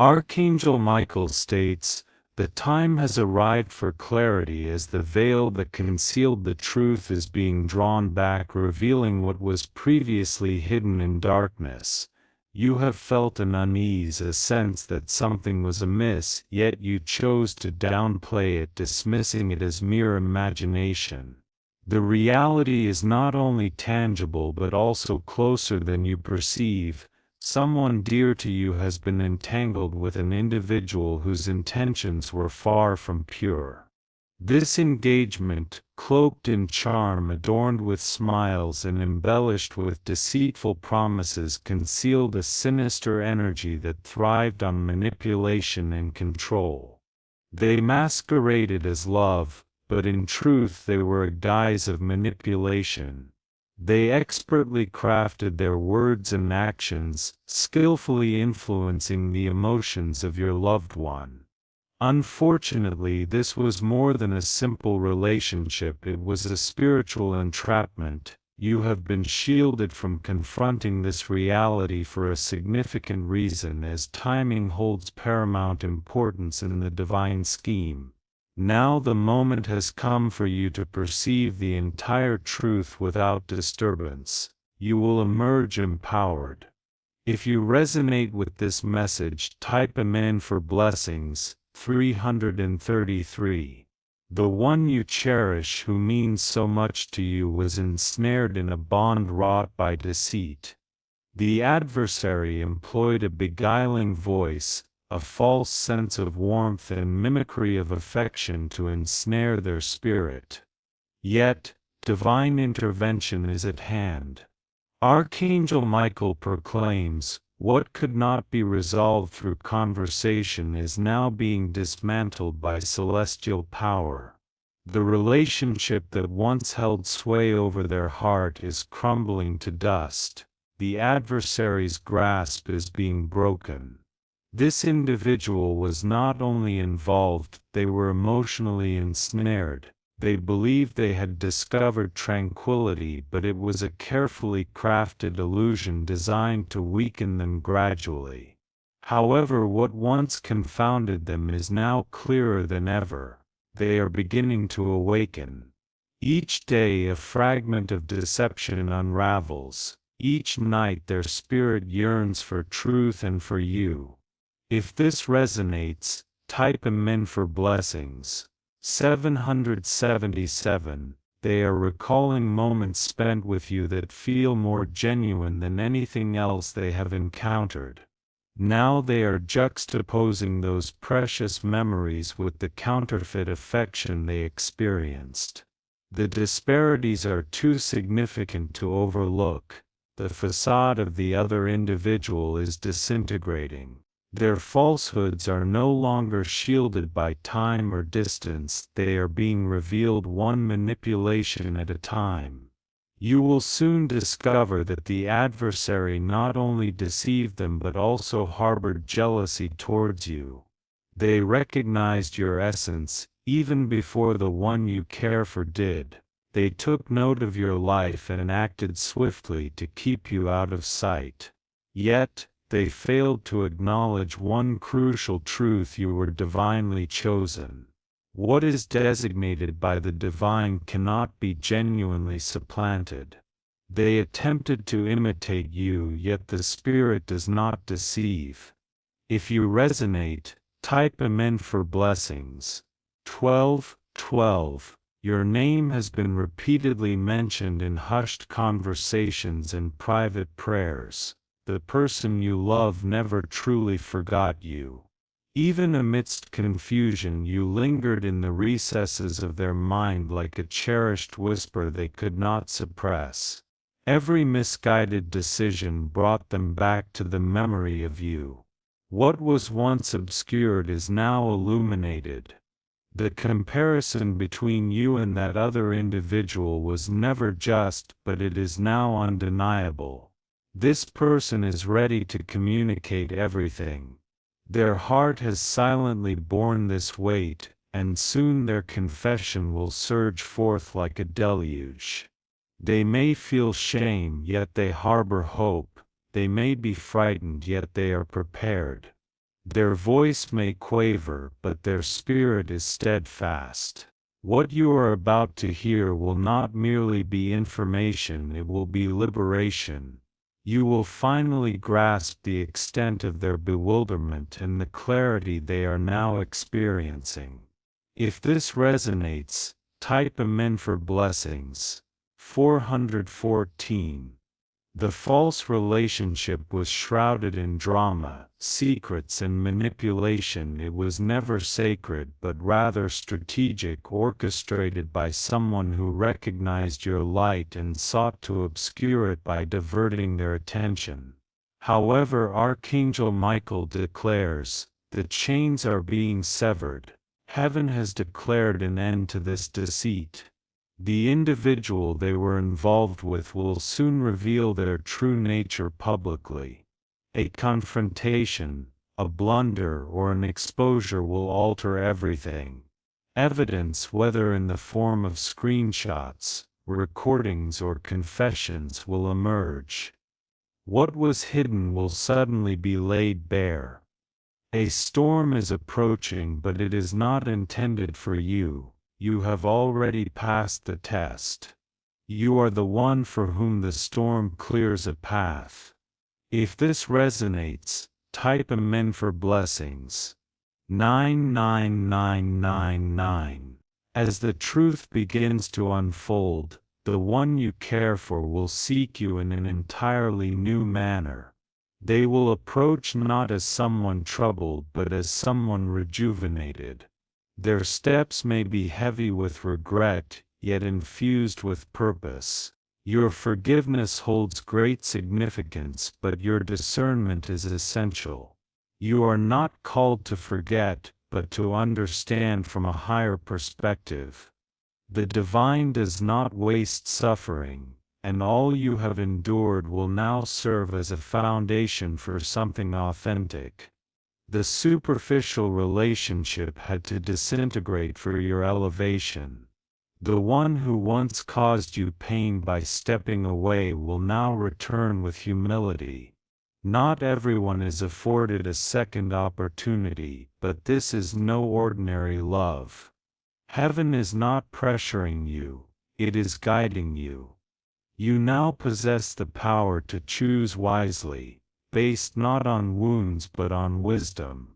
Archangel Michael states, "The time has arrived for clarity as the veil that concealed the truth is being drawn back, revealing what was previously hidden in darkness. You have felt an unease, a sense that something was amiss, yet you chose to downplay it, dismissing it as mere imagination. The reality is not only tangible but also closer than you perceive. Someone dear to you has been entangled with an individual whose intentions were far from pure. This engagement, cloaked in charm, adorned with smiles and embellished with deceitful promises, concealed a sinister energy that thrived on manipulation and control. They masqueraded as love, but in truth they were a guise of manipulation. They expertly crafted their words and actions, skillfully influencing the emotions of your loved one. Unfortunately, this was more than a simple relationship, it was a spiritual entrapment. You have been shielded from confronting this reality for a significant reason, as timing holds paramount importance in the divine scheme. Now the moment has come for you to perceive the entire truth without disturbance. You will emerge empowered. If you resonate with this message, type Amen for blessings. 333. The one you cherish, who means so much to you, was ensnared in a bond wrought by deceit. The adversary employed a beguiling voice, a false sense of warmth and mimicry of affection to ensnare their spirit. Yet, divine intervention is at hand. Archangel Michael proclaims, "What could not be resolved through conversation is now being dismantled by celestial power." The relationship that once held sway over their heart is crumbling to dust. The adversary's grasp is being broken. This individual was not only involved, they were emotionally ensnared. They believed they had discovered tranquility, but it was a carefully crafted illusion designed to weaken them gradually. However, what once confounded them is now clearer than ever. They are beginning to awaken. Each day a fragment of deception unravels. Each night their spirit yearns for truth and for you. If this resonates, type Amen for blessings. 777. They are recalling moments spent with you that feel more genuine than anything else they have encountered. Now they are juxtaposing those precious memories with the counterfeit affection they experienced. The disparities are too significant to overlook. The facade of the other individual is disintegrating. Their falsehoods are no longer shielded by time or distance, they are being revealed one manipulation at a time. You will soon discover that the adversary not only deceived them but also harbored jealousy towards you. They recognized your essence, even before the one you care for did. They took note of your life and acted swiftly to keep you out of sight. Yet, they failed to acknowledge one crucial truth: you were divinely chosen. What is designated by the divine cannot be genuinely supplanted. They attempted to imitate you, yet the Spirit does not deceive. If you resonate, type Amen for blessings. 12:12. Your name has been repeatedly mentioned in hushed conversations and private prayers. The person you love never truly forgot you. Even amidst confusion, you lingered in the recesses of their mind like a cherished whisper they could not suppress. Every misguided decision brought them back to the memory of you. What was once obscured is now illuminated. The comparison between you and that other individual was never just, but it is now undeniable. This person is ready to communicate everything. Their heart has silently borne this weight, and soon their confession will surge forth like a deluge. They may feel shame, yet they harbor hope. They may be frightened, yet they are prepared. Their voice may quaver, but their spirit is steadfast. What you are about to hear will not merely be information, it will be liberation. You will finally grasp the extent of their bewilderment and the clarity they are now experiencing. If this resonates, type Amen for blessings. 414. The false relationship was shrouded in drama, secrets and manipulation. It was never sacred but rather strategic, orchestrated by someone who recognized your light and sought to obscure it by diverting their attention. However, Archangel Michael declares, the chains are being severed. Heaven has declared an end to this deceit. The individual they were involved with will soon reveal their true nature publicly. A confrontation, a blunder, or an exposure will alter everything. Evidence, whether in the form of screenshots, recordings, or confessions, will emerge. What was hidden will suddenly be laid bare. A storm is approaching, but it is not intended for you. You have already passed the test. You are the one for whom the storm clears a path. If this resonates, type Amen for blessings. 99999. As the truth begins to unfold, the one you care for will seek you in an entirely new manner. They will approach not as someone troubled but as someone rejuvenated. Their steps may be heavy with regret, yet infused with purpose. Your forgiveness holds great significance, but your discernment is essential. You are not called to forget, but to understand from a higher perspective. The divine does not waste suffering, and all you have endured will now serve as a foundation for something authentic. The superficial relationship had to disintegrate for your elevation. The one who once caused you pain by stepping away will now return with humility. Not everyone is afforded a second opportunity, but this is no ordinary love. Heaven is not pressuring you, it is guiding you. You now possess the power to choose wisely, based not on wounds but on wisdom.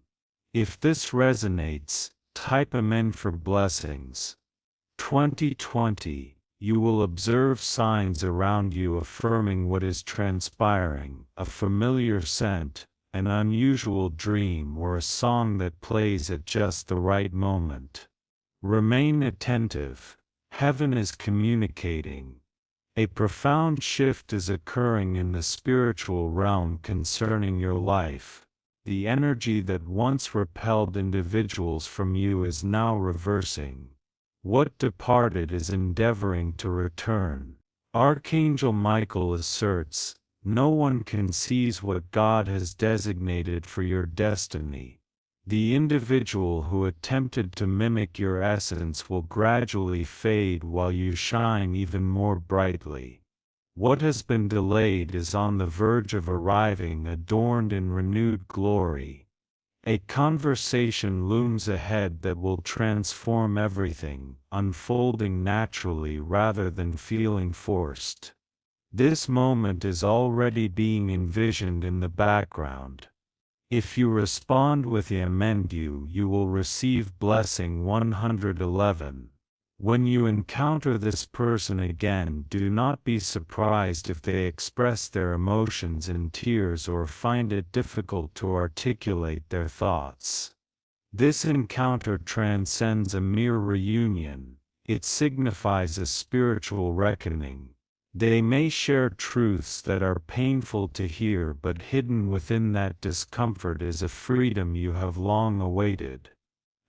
If this resonates, type Amen for blessings. 2020. You will observe signs around you affirming what is transpiring, a familiar scent, an unusual dream, or a song that plays at just the right moment. Remain attentive. Heaven is communicating. A profound shift is occurring in the spiritual realm concerning your life. The energy that once repelled individuals from you is now reversing. What departed is endeavoring to return. Archangel Michael asserts, no one can seize what God has designated for your destiny. The individual who attempted to mimic your essence will gradually fade while you shine even more brightly. What has been delayed is on the verge of arriving, adorned in renewed glory. A conversation looms ahead that will transform everything, unfolding naturally rather than feeling forced. This moment is already being envisioned in the background. If you respond with Amen, you will receive blessing 111. When you encounter this person again, do not be surprised if they express their emotions in tears or find it difficult to articulate their thoughts. This encounter transcends a mere reunion, it signifies a spiritual reckoning. They may share truths that are painful to hear, but hidden within that discomfort is a freedom you have long awaited.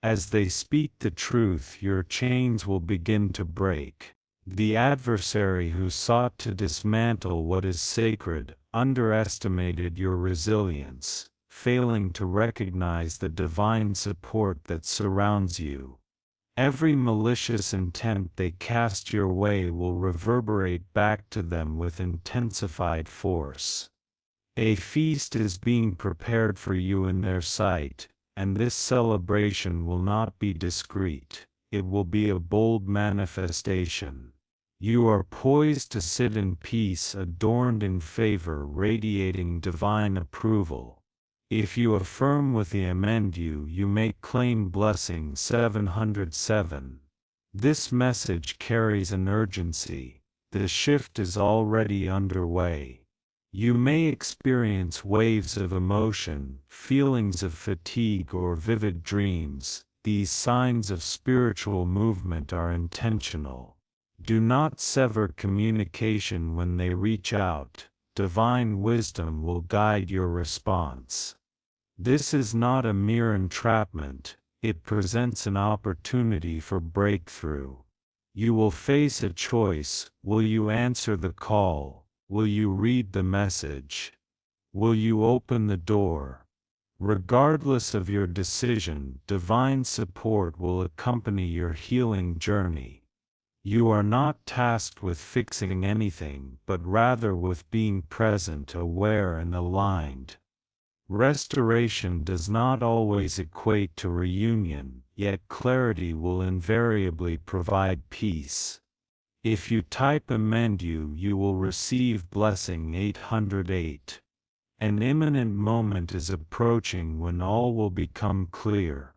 As they speak the truth, your chains will begin to break. The adversary who sought to dismantle what is sacred underestimated your resilience, failing to recognize the divine support that surrounds you. Every malicious intent they cast your way will reverberate back to them with intensified force. A feast is being prepared for you in their sight, and this celebration will not be discreet, it will be a bold manifestation. You are poised to sit in peace, adorned in favor, radiating divine approval. If you affirm with the amendu, you may claim blessing 707. This message carries an urgency. The shift is already underway. You may experience waves of emotion, feelings of fatigue, or vivid dreams. These signs of spiritual movement are intentional. Do not sever communication when they reach out. Divine wisdom will guide your response. This is not a mere entrapment, it presents an opportunity for breakthrough. You will face a choice. Will you answer the call? Will you read the message? Will you open the door? Regardless of your decision, divine support will accompany your healing journey. You are not tasked with fixing anything, but rather with being present, aware, and aligned. Restoration does not always equate to reunion, yet clarity will invariably provide peace. If you type amendu, you will receive blessing 808. An imminent moment is approaching when all will become clear.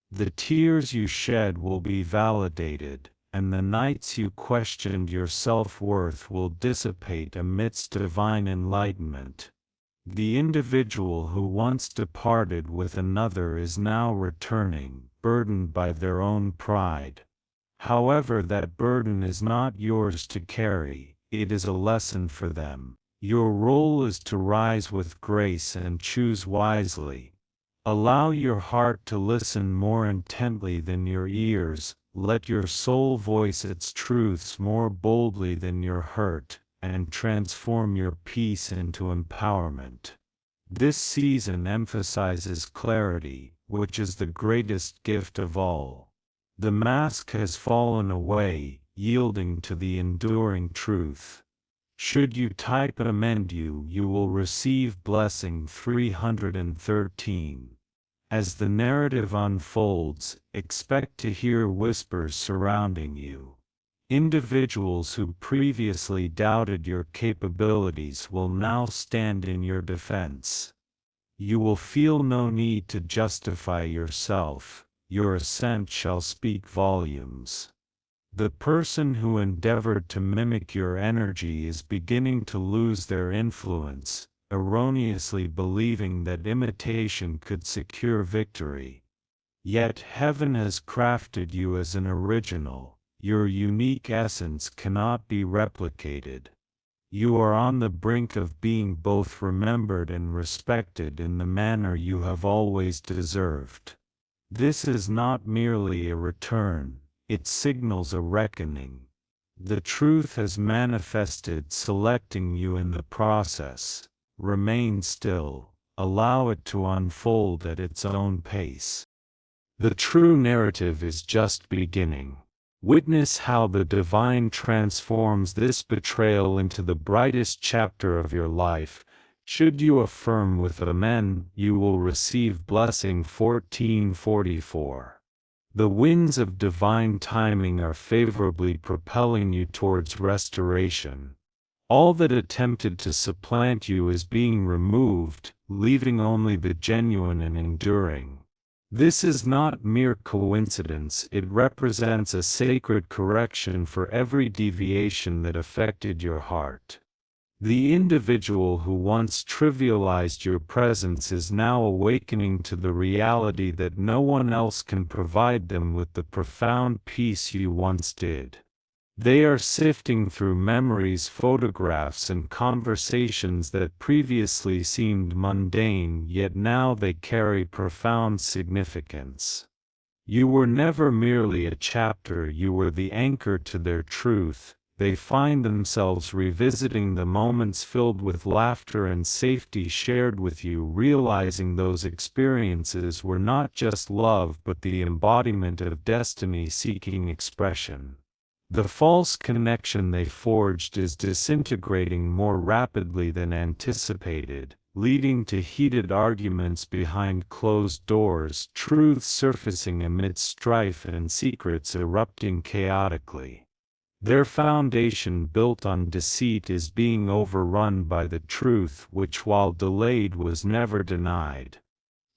The tears you shed will be validated, and the nights you questioned your self-worth will dissipate amidst divine enlightenment. The individual who once departed with another is now returning, burdened by their own pride. However, that burden is not yours to carry, it is a lesson for them. Your role is to rise with grace and choose wisely. Allow your heart to listen more intently than your ears, let your soul voice its truths more boldly than your hurt, and transform your peace into empowerment. This season emphasizes clarity, which is the greatest gift of all. The mask has fallen away, yielding to the enduring truth. Should you type amendu, you will receive blessing 313. As the narrative unfolds, expect to hear whispers surrounding you. Individuals who previously doubted your capabilities will now stand in your defense. You will feel no need to justify yourself. Your ascent shall speak volumes. The person who endeavored to mimic your energy is beginning to lose their influence, erroneously believing that imitation could secure victory. Yet heaven has crafted you as an original. Your unique essence cannot be replicated. You are on the brink of being both remembered and respected in the manner you have always deserved. This is not merely a return, it signals a reckoning. The truth has manifested, selecting you in the process. Remain still, allow it to unfold at its own pace. The true narrative is just beginning. Witness how the divine transforms this betrayal into the brightest chapter of your life. Should you affirm with amen, you will receive blessing 1444. The winds of divine timing are favorably propelling you towards restoration. All that attempted to supplant you is being removed, leaving only the genuine and enduring. This is not mere coincidence, it represents a sacred correction for every deviation that affected your heart. The individual who once trivialized your presence is now awakening to the reality that no one else can provide them with the profound peace you once did. They are sifting through memories, photographs, and conversations that previously seemed mundane, yet now they carry profound significance. You were never merely a chapter, you were the anchor to their truth. They find themselves revisiting the moments filled with laughter and safety shared with you, realizing those experiences were not just love but the embodiment of destiny seeking expression. The false connection they forged is disintegrating more rapidly than anticipated, leading to heated arguments behind closed doors, truths surfacing amidst strife and secrets erupting chaotically. Their foundation built on deceit is being overrun by the truth which, while delayed, was never denied.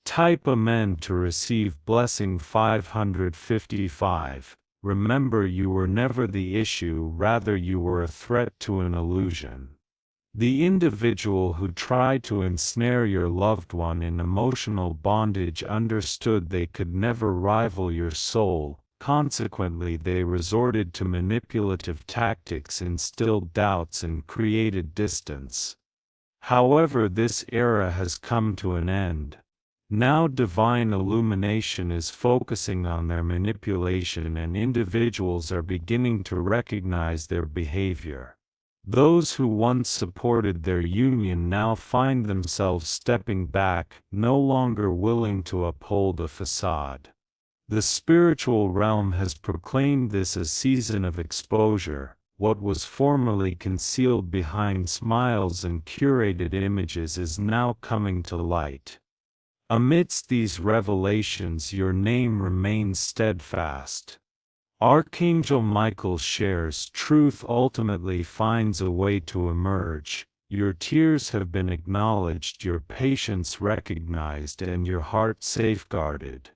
Type Amen to receive blessing 555. Remember, you were never the issue, rather you were a threat to an illusion. The individual who tried to ensnare your loved one in emotional bondage understood they could never rival your soul. Consequently, they resorted to manipulative tactics, instilled doubts, and created distance. However, this era has come to an end. Now divine illumination is focusing on their manipulation, and individuals are beginning to recognize their behavior. Those who once supported their union now find themselves stepping back, no longer willing to uphold a facade. The spiritual realm has proclaimed this a season of exposure. What was formerly concealed behind smiles and curated images is now coming to light. Amidst these revelations, your name remains steadfast. Archangel Michael shares truth ultimately finds a way to emerge. Your tears have been acknowledged, your patience recognized, and your heart safeguarded.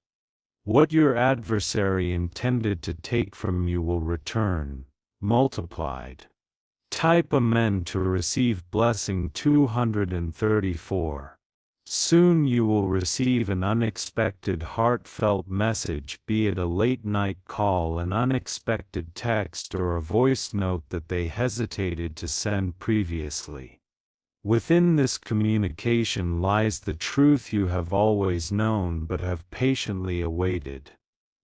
What your adversary intended to take from you will return, multiplied. Type Amen to receive blessing 234. Soon you will receive an unexpected heartfelt message, be it a late-night call, an unexpected text, or a voice note that they hesitated to send previously. Within this communication lies the truth you have always known but have patiently awaited.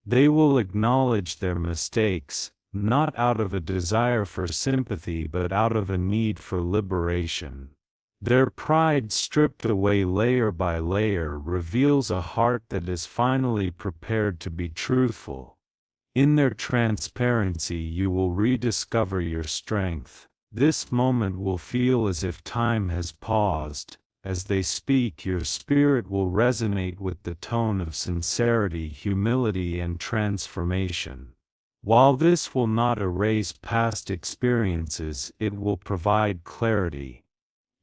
They will acknowledge their mistakes, not out of a desire for sympathy but out of a need for liberation. Their pride, stripped away layer by layer, reveals a heart that is finally prepared to be truthful. In their transparency you will rediscover your strength. This moment will feel as if time has paused. As they speak, your spirit will resonate with the tone of sincerity, humility, and transformation. While this will not erase past experiences, it will provide clarity.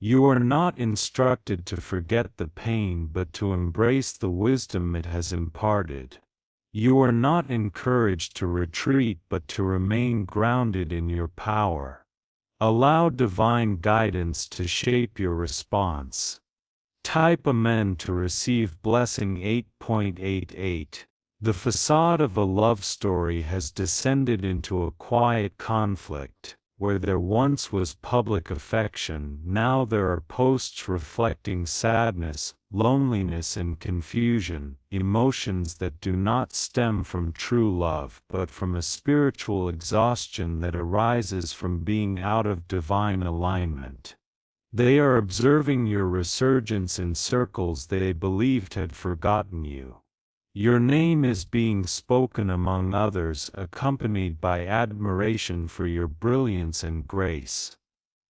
You are not instructed to forget the pain but to embrace the wisdom it has imparted. You are not encouraged to retreat but to remain grounded in your power. Allow divine guidance to shape your response. Type Amen to receive blessing 8.88. The facade of a love story has descended into a quiet conflict. Where there once was public affection, now there are posts reflecting sadness, loneliness, and confusion, emotions that do not stem from true love but from a spiritual exhaustion that arises from being out of divine alignment. They are observing your resurgence in circles they believed had forgotten you. Your name is being spoken among others, accompanied by admiration for your brilliance and grace.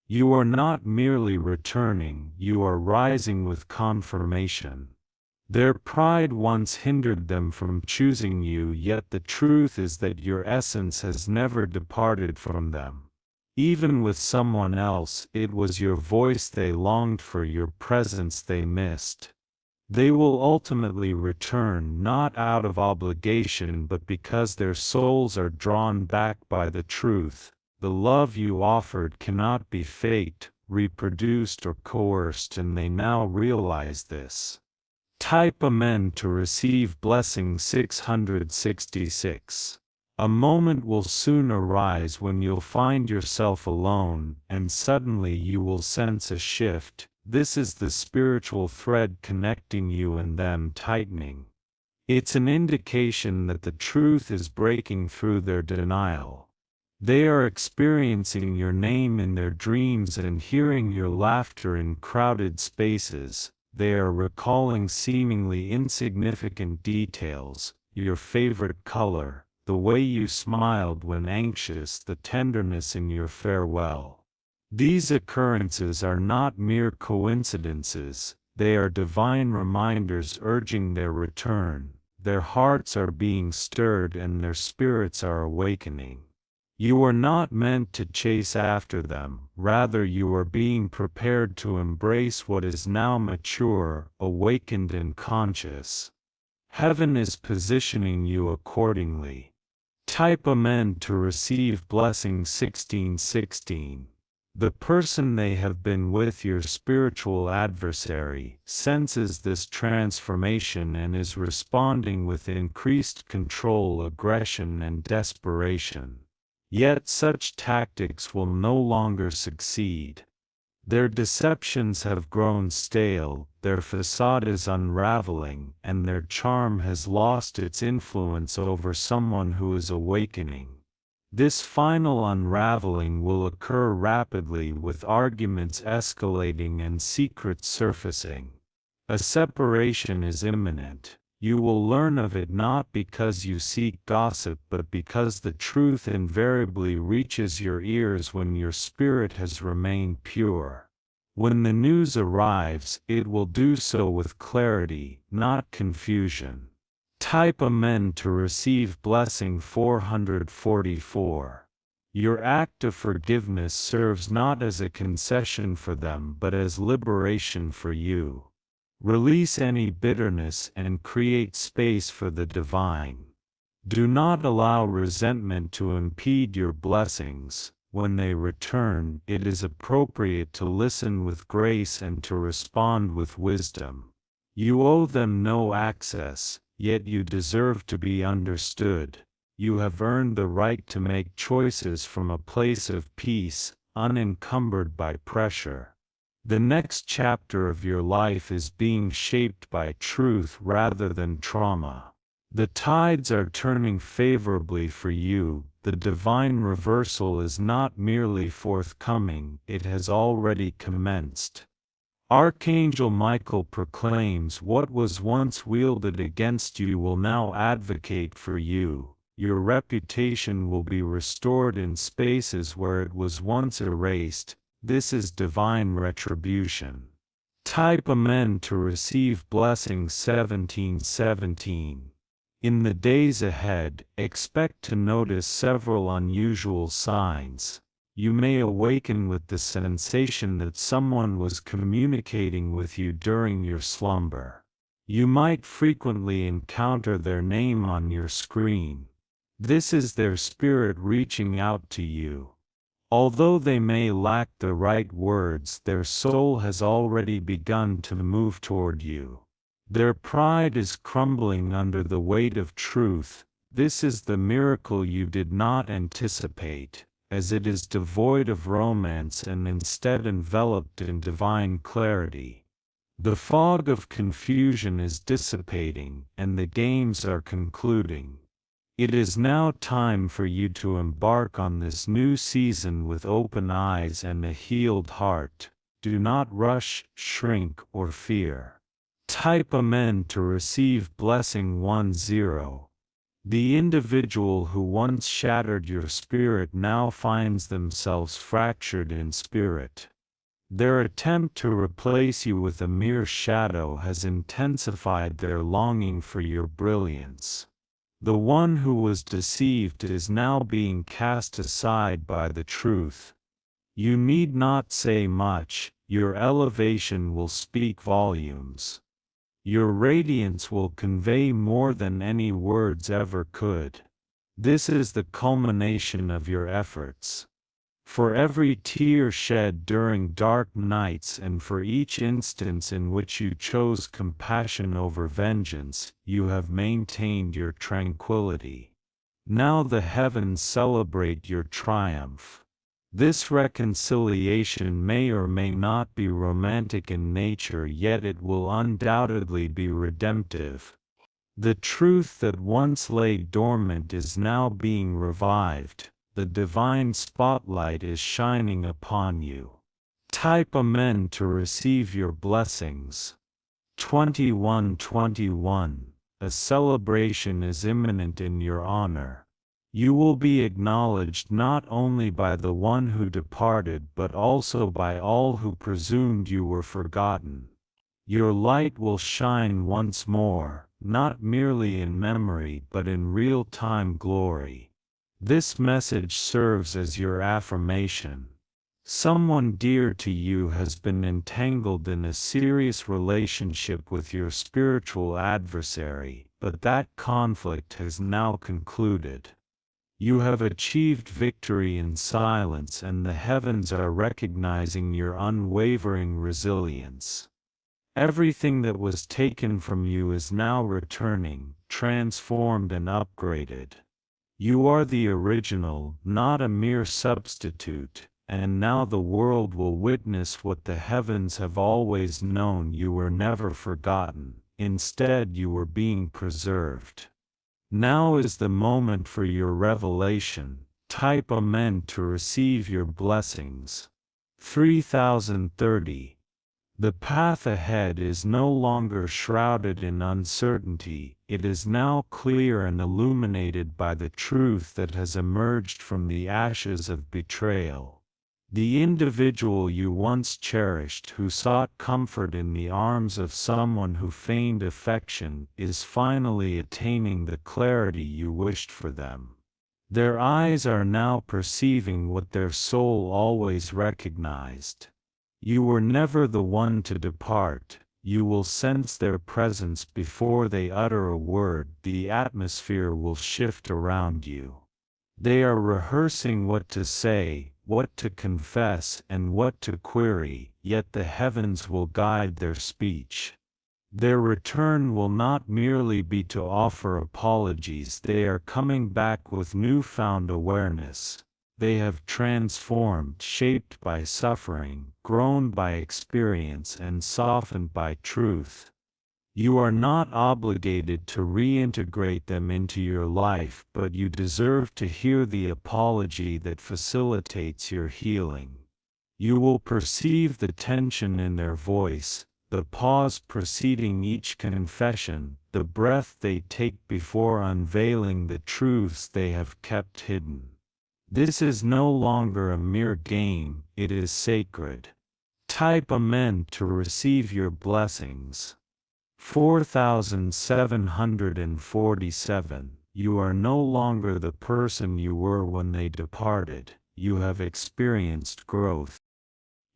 You are not merely returning, you are rising with confirmation. Their pride once hindered them from choosing you, yet the truth is that your essence has never departed from them. Even with someone else, it was your voice they longed for, your presence they missed. They will ultimately return, not out of obligation but because their souls are drawn back by the truth. The love you offered cannot be faked, reproduced, or coerced, and they now realize this. Type Amen to receive blessing 666. A moment will soon arise when you'll find yourself alone, and suddenly you will sense a shift. This is the spiritual thread connecting you and them tightening. It's an indication that the truth is breaking through their denial. They are experiencing your name in their dreams and hearing your laughter in crowded spaces. They are recalling seemingly insignificant details, your favorite color, the way you smiled when anxious, the tenderness in your farewell. These occurrences are not mere coincidences, they are divine reminders urging their return. Their hearts are being stirred and their spirits are awakening. You are not meant to chase after them, rather you are being prepared to embrace what is now mature, awakened and conscious. Heaven is positioning you accordingly. Type Amen to receive blessing 1616. The person they have been with, your spiritual adversary, senses this transformation and is responding with increased control, aggression and desperation. Yet such tactics will no longer succeed. Their deceptions have grown stale, their facade is unraveling, and their charm has lost its influence over someone who is awakening. This final unraveling will occur rapidly, with arguments escalating and secrets surfacing. A separation is imminent. You will learn of it not because you seek gossip but because the truth invariably reaches your ears when your spirit has remained pure. When the news arrives, it will do so with clarity, not confusion. Type Amen to receive blessing 444. Your act of forgiveness serves not as a concession for them but as liberation for you. Release any bitterness and create space for the divine. Do not allow resentment to impede your blessings. When they return, it is appropriate to listen with grace and to respond with wisdom. You owe them no access, yet you deserve to be understood. You have earned the right to make choices from a place of peace, unencumbered by pressure. The next chapter of your life is being shaped by truth rather than trauma. The tides are turning favorably for you. The divine reversal is not merely forthcoming, it has already commenced. Archangel Michael proclaims what was once wielded against you will now advocate for you. Your reputation will be restored in spaces where it was once erased. This is divine retribution. Type Amen to receive blessing 1717. In the days ahead, expect to notice several unusual signs. You may awaken with the sensation that someone was communicating with you during your slumber. You might frequently encounter their name on your screen. This is their spirit reaching out to you. Although they may lack the right words, their soul has already begun to move toward you. Their pride is crumbling under the weight of truth. This is the miracle you did not anticipate, as it is devoid of romance and instead enveloped in divine clarity. The fog of confusion is dissipating, and the games are concluding. It is now time for you to embark on this new season with open eyes and a healed heart. Do not rush, shrink, or fear. Type Amen to receive blessing 10. The individual who once shattered your spirit now finds themselves fractured in spirit. Their attempt to replace you with a mere shadow has intensified their longing for your brilliance. The one who was deceived is now being cast aside by the truth. You need not say much, your elevation will speak volumes. Your radiance will convey more than any words ever could. This is the culmination of your efforts. For every tear shed during dark nights and for each instance in which you chose compassion over vengeance, you have maintained your tranquility. Now the heavens celebrate your triumph. This reconciliation may or may not be romantic in nature, yet it will undoubtedly be redemptive. The truth that once lay dormant is now being revived. The divine spotlight is shining upon you. Type Amen to receive your blessings. 2121. A celebration is imminent in your honor. You will be acknowledged not only by the one who departed but also by all who presumed you were forgotten. Your light will shine once more, not merely in memory but in real-time glory. This message serves as your affirmation. Someone dear to you has been entangled in a serious relationship with your spiritual adversary, but that conflict has now concluded. You have achieved victory in silence, and the heavens are recognizing your unwavering resilience. Everything that was taken from you is now returning, transformed and upgraded. You are the original, not a mere substitute, and now the world will witness what the heavens have always known: you were never forgotten, instead you were being preserved. Now is the moment for your revelation. Type Amen to receive your blessings. 3030. The path ahead is no longer shrouded in uncertainty, it is now clear and illuminated by the truth that has emerged from the ashes of betrayal. The individual you once cherished, who sought comfort in the arms of someone who feigned affection, is finally attaining the clarity you wished for them. Their eyes are now perceiving what their soul always recognized. You were never the one to depart. You will sense their presence before they utter a word. The atmosphere will shift around you. They are rehearsing what to say, what to confess, and what to query, yet the heavens will guide their speech. Their return will not merely be to offer apologies. They are coming back with newfound awareness. They have transformed, shaped by suffering, grown by experience, and softened by truth. You are not obligated to reintegrate them into your life, but you deserve to hear the apology that facilitates your healing. You will perceive the tension in their voice, the pause preceding each confession, the breath they take before unveiling the truths they have kept hidden. This is no longer a mere game, it is sacred. Type Amen to receive your blessings. 4747. You are no longer the person you were when they departed. You have experienced growth.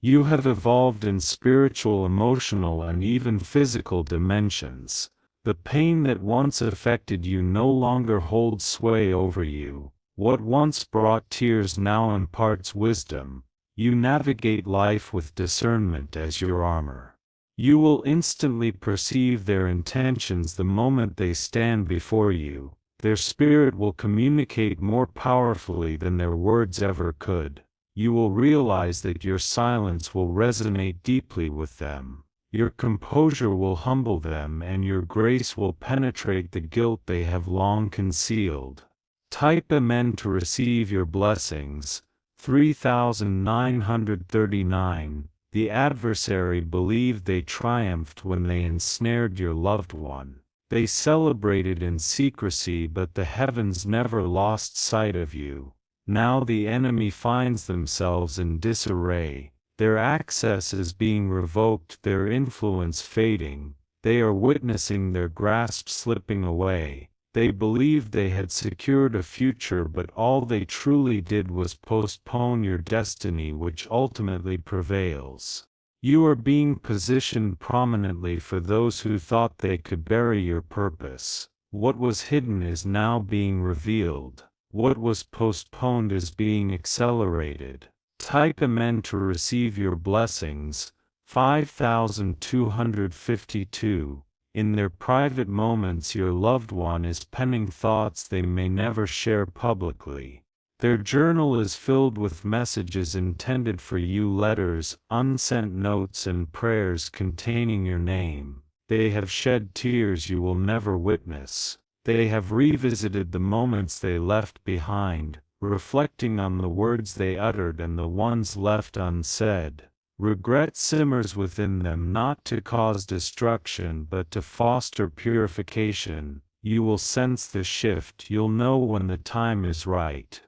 You have evolved in spiritual, emotional, and even physical dimensions. The pain that once affected you no longer holds sway over you. What once brought tears now imparts wisdom. You navigate life with discernment as your armor. You will instantly perceive their intentions the moment they stand before you. Their spirit will communicate more powerfully than their words ever could. You will realize that your silence will resonate deeply with them. Your composure will humble them, and your grace will penetrate the guilt they have long concealed. Type Amen to receive your blessings. 3939. The adversary believed they triumphed when they ensnared your loved one. They celebrated in secrecy, but the heavens never lost sight of you. Now the enemy finds themselves in disarray. Their access is being revoked, their influence fading. They are witnessing their grasp slipping away. They believed they had secured a future, but all they truly did was postpone your destiny, which ultimately prevails. You are being positioned prominently for those who thought they could bury your purpose. What was hidden is now being revealed. What was postponed is being accelerated. Type Amen to receive your blessings. 5252. In their private moments, your loved one is penning thoughts they may never share publicly. Their journal is filled with messages intended for you, letters, unsent notes, and prayers containing your name. They have shed tears you will never witness. They have revisited the moments they left behind, reflecting on the words they uttered and the ones left unsaid. Regret simmers within them, not to cause destruction but to foster purification. You will sense the shift. You'll know when the time is right.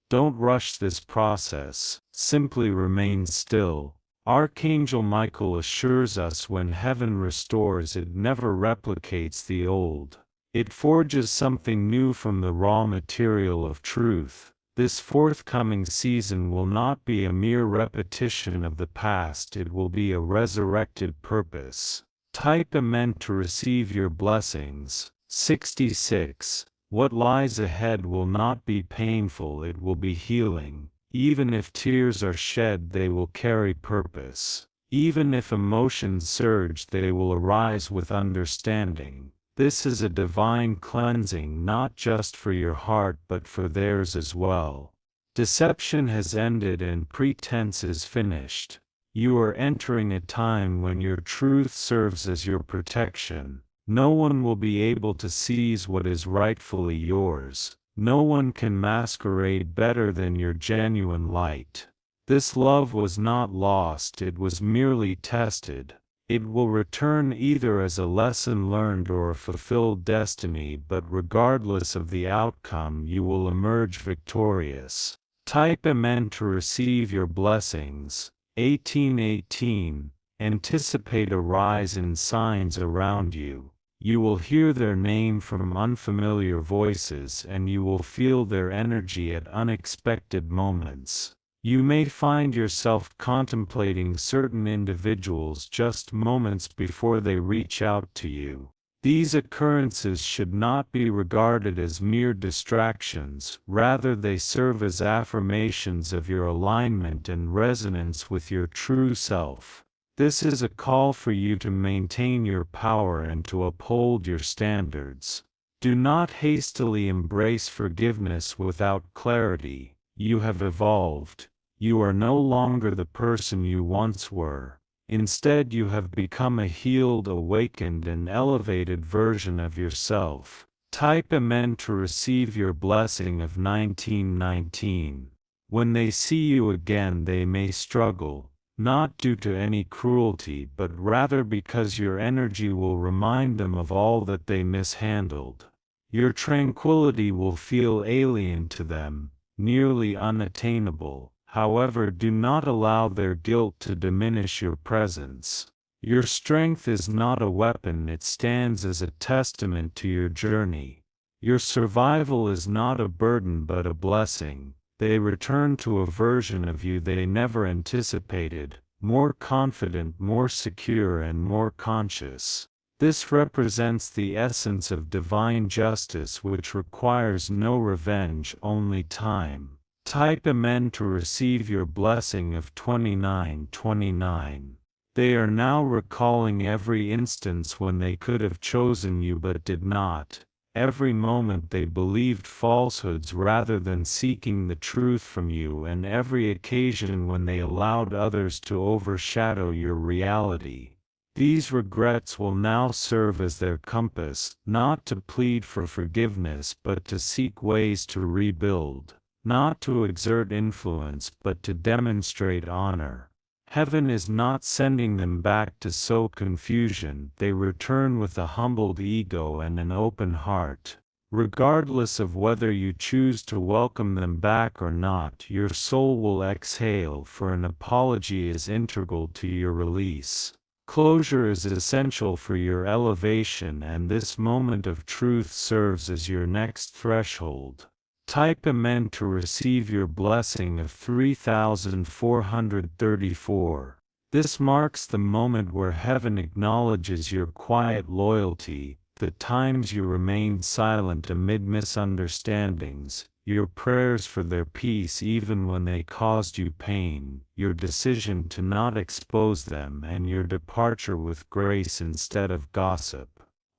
Don't rush this process. Simply remain still. Archangel Michael assures us when heaven restores, it never replicates the old. It forges something new from the raw material of truth. This forthcoming season will not be a mere repetition of the past, it will be a resurrected purpose. Type Amen to receive your blessings. 66. What lies ahead will not be painful, it will be healing. Even if tears are shed, they will carry purpose. Even if emotions surge, they will arise with understanding. This is a divine cleansing, not just for your heart but for theirs as well. Deception has ended and pretense is finished. You are entering a time when your truth serves as your protection. No one will be able to seize what is rightfully yours. No one can masquerade better than your genuine light. This love was not lost, it was merely tested. It will return either as a lesson learned or a fulfilled destiny, but regardless of the outcome, you will emerge victorious. Type Amen to receive your blessings. 1818. Anticipate a rise in signs around you. You will hear their name from unfamiliar voices and you will feel their energy at unexpected moments. You may find yourself contemplating certain individuals just moments before they reach out to you. These occurrences should not be regarded as mere distractions, rather they serve as affirmations of your alignment and resonance with your true self. This is a call for you to maintain your power and to uphold your standards. Do not hastily embrace forgiveness without clarity. You have evolved. You are no longer the person you once were. Instead, you have become a healed, awakened, and elevated version of yourself. Type Amen to receive your blessing of 1919. When they see you again, they may struggle, not due to any cruelty, but rather because your energy will remind them of all that they mishandled. Your tranquility will feel alien to them, nearly unattainable. However, do not allow their guilt to diminish your presence. Your strength is not a weapon, it stands as a testament to your journey. Your survival is not a burden but a blessing. They return to a version of you they never anticipated, more confident, more secure, and more conscious. This represents the essence of divine justice, which requires no revenge, only time. Type Amen to receive your blessing of 2929. They are now recalling every instance when they could have chosen you but did not, every moment they believed falsehoods rather than seeking the truth from you, and every occasion when they allowed others to overshadow your reality. These regrets will now serve as their compass, not to plead for forgiveness but to seek ways to rebuild. Not to exert influence but to demonstrate honor. Heaven is not sending them back to sow confusion, they return with a humbled ego and an open heart. Regardless of whether you choose to welcome them back or not, your soul will exhale, for an apology is integral to your release. Closure is essential for your elevation, and this moment of truth serves as your next threshold. Type Amen to receive your blessing of 3434. This marks the moment where heaven acknowledges your quiet loyalty, the times you remained silent amid misunderstandings, your prayers for their peace even when they caused you pain, your decision to not expose them, and your departure with grace instead of gossip.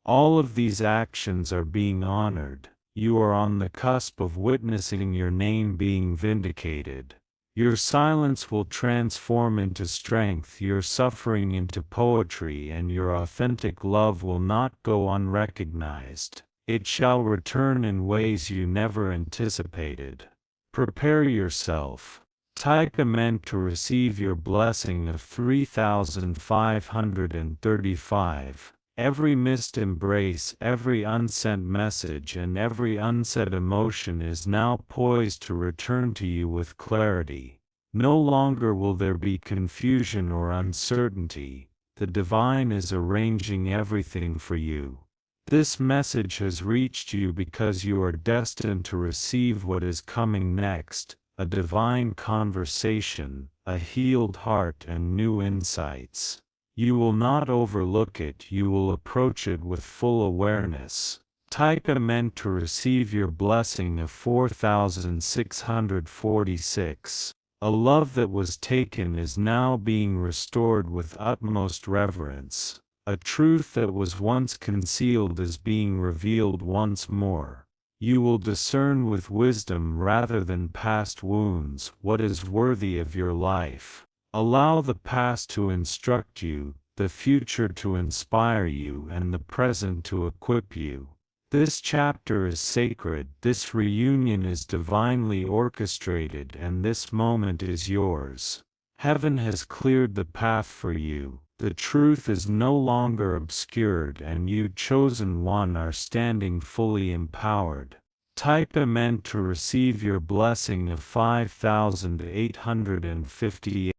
All of these actions are being honored. You are on the cusp of witnessing your name being vindicated. Your silence will transform into strength, your suffering into poetry, and your authentic love will not go unrecognized. It shall return in ways you never anticipated. Prepare yourself. Type Amen to receive your blessing of 3535. Every missed embrace, every unsent message, and every unsaid emotion is now poised to return to you with clarity. No longer will there be confusion or uncertainty. The divine is arranging everything for you. This message has reached you because you are destined to receive what is coming next, a divine conversation, a healed heart, and new insights. You will not overlook it, you will approach it with full awareness. Type Amen to receive your blessing of 4646. A love that was taken is now being restored with utmost reverence. A truth that was once concealed is being revealed once more. You will discern with wisdom rather than past wounds what is worthy of your life. Allow the past to instruct you, the future to inspire you, and the present to equip you. This chapter is sacred, this reunion is divinely orchestrated, and this moment is yours. Heaven has cleared the path for you. The truth is no longer obscured, and you, chosen one, are standing fully empowered. Type Amen to receive your blessing of 5858.